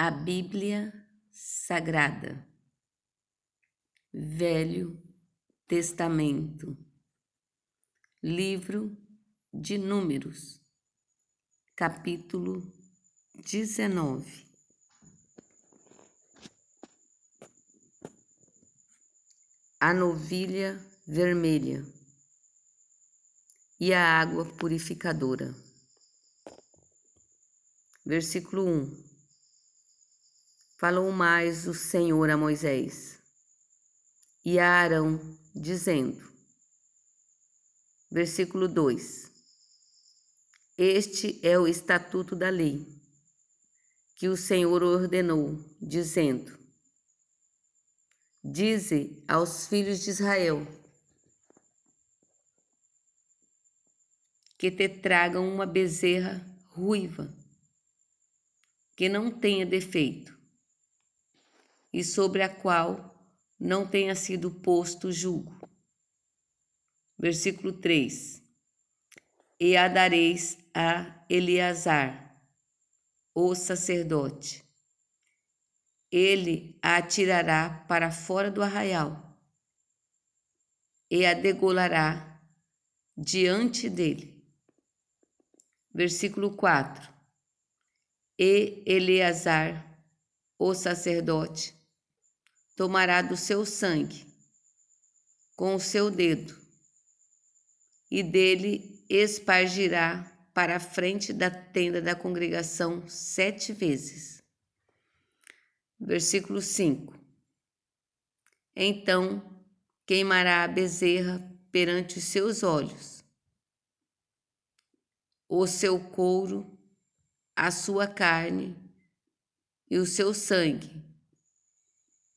A Bíblia Sagrada, Velho Testamento, Livro de Números, capítulo 19. A novilha vermelha e a água purificadora. Versículo 1. Falou mais o Senhor a Moisés e a Arão, dizendo. Versículo 2. Este é o estatuto da lei, que o Senhor ordenou, dizendo: Dize aos filhos de Israel que te tragam uma bezerra ruiva, que não tenha defeito, e sobre a qual não tenha sido posto jugo. Versículo 3. E a dareis a Eleazar, o sacerdote. Ele a atirará para fora do arraial e a degolará diante dele. Versículo 4. E Eleazar, o sacerdote, tomará do seu sangue com o seu dedo e dele espargirá para a frente da tenda da congregação 7 vezes. Versículo 5. Então queimará a bezerra perante os seus olhos, o seu couro, a sua carne e o seu sangue,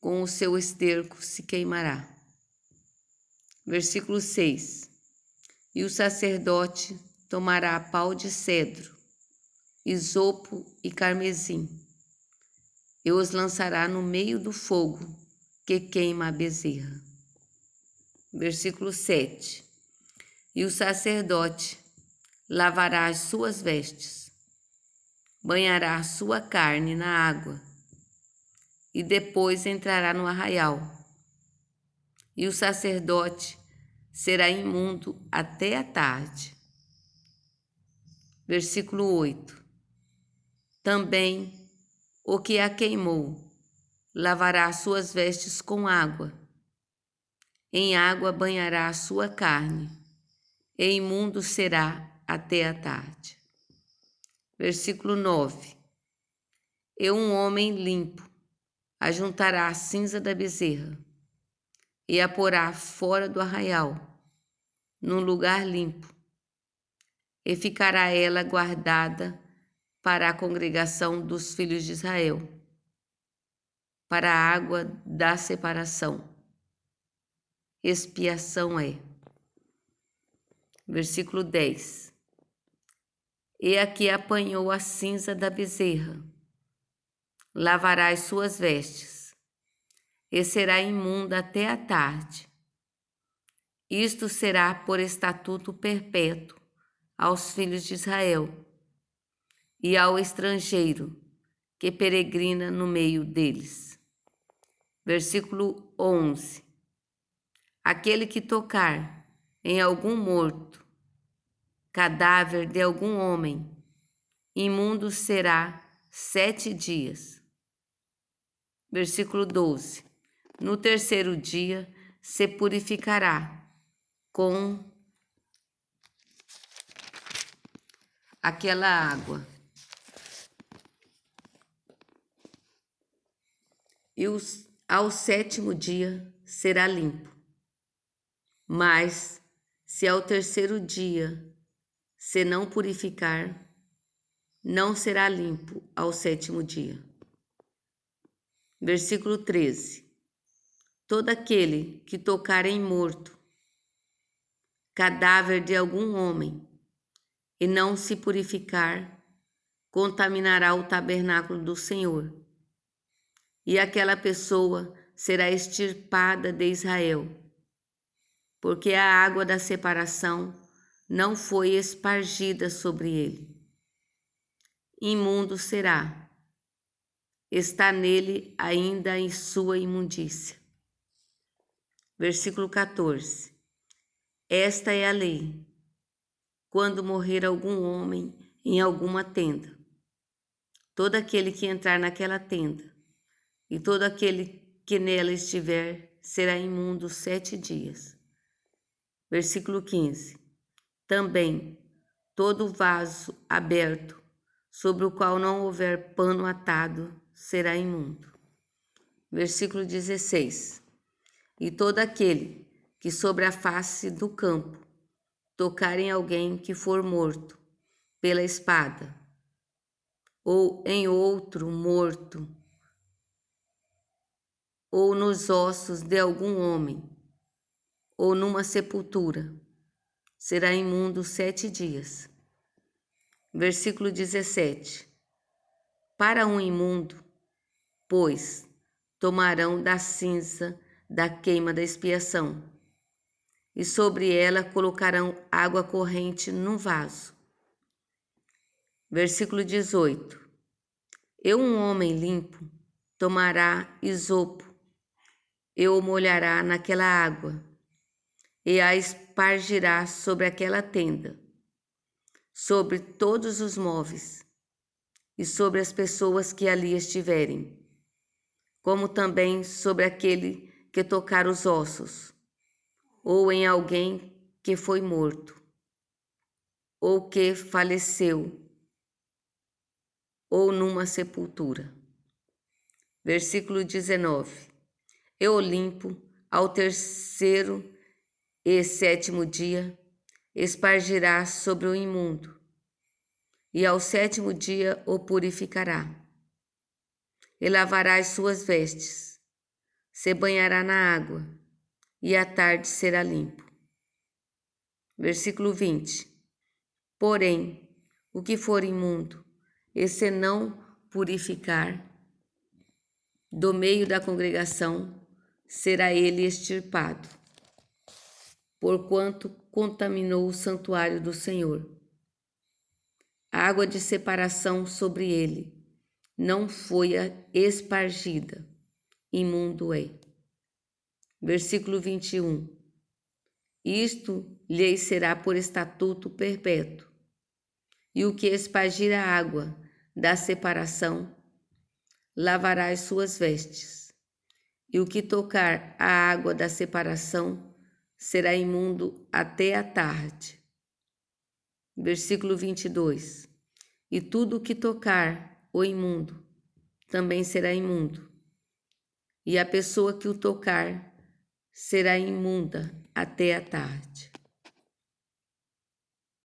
com o seu esterco se queimará. Versículo 6. E o sacerdote tomará pau de cedro, isopo e carmesim, e os lançará no meio do fogo que queima a bezerra. Versículo 7. E o sacerdote lavará as suas vestes, banhará a sua carne na água, e depois entrará no arraial. E o sacerdote será imundo até a tarde. Versículo 8. Também o que a queimou lavará as suas vestes com água, em água banhará a sua carne, e imundo será até a tarde. Versículo 9. E um homem limpo ajuntará a cinza da bezerra e a porá fora do arraial, num lugar limpo, e ficará ela guardada para a congregação dos filhos de Israel, para a água da separação. Expiação é. Versículo 10. E aqui apanhou a cinza da bezerra, lavará as suas vestes, e será imunda até a tarde. Isto será por estatuto perpétuo aos filhos de Israel e ao estrangeiro que peregrina no meio deles. Versículo 11. Aquele que tocar em algum morto, cadáver de algum homem, imundo será 7 dias. Versículo 12. No terceiro dia se purificará com aquela água. E ao sétimo dia será limpo. Mas se ao terceiro dia se não purificar, não será limpo ao sétimo dia. Versículo 13. Todo aquele que tocar em morto, cadáver de algum homem, e não se purificar, contaminará o tabernáculo do Senhor, e aquela pessoa será extirpada de Israel, porque a água da separação não foi espargida sobre ele. Imundo será, está nele ainda em sua imundícia. Versículo 14. Esta é a lei. Quando morrer algum homem em alguma tenda, todo aquele que entrar naquela tenda, e todo aquele que nela estiver, será imundo 7 dias. Versículo 15. Também, todo vaso aberto, sobre o qual não houver pano atado, será imundo. Versículo 16. E todo aquele que sobre a face do campo tocar em alguém que for morto pela espada, ou em outro morto, ou nos ossos de algum homem, ou numa sepultura, será imundo 7 dias. Versículo 17. Para um imundo, pois, tomarão da cinza da queima da expiação, e sobre ela colocarão água corrente num vaso. Versículo 18. E um homem limpo tomará isopo, e o molhará naquela água, e a espargirá sobre aquela tenda, sobre todos os móveis, e sobre as pessoas que ali estiverem, como também sobre aquele que tocar os ossos, ou em alguém que foi morto, ou que faleceu, ou numa sepultura. Versículo 19. Eu limpo ao terceiro e 7º dia, espargirá sobre o imundo, e ao 7º dia o purificará. E lavará as suas vestes, se banhará na água, e à tarde será limpo. Versículo 20. Porém, o que for imundo, e se não purificar, do meio da congregação, será ele extirpado, porquanto contaminou o santuário do Senhor. A água de separação sobre ele não foi espargida, imundo é. Versículo 21. Isto lhes será por estatuto perpétuo, e o que espargir a água da separação, lavará as suas vestes, e o que tocar a água da separação será imundo até a tarde. Versículo 22. E tudo o que tocar o imundo também será imundo, e a pessoa que o tocar será imunda até a tarde.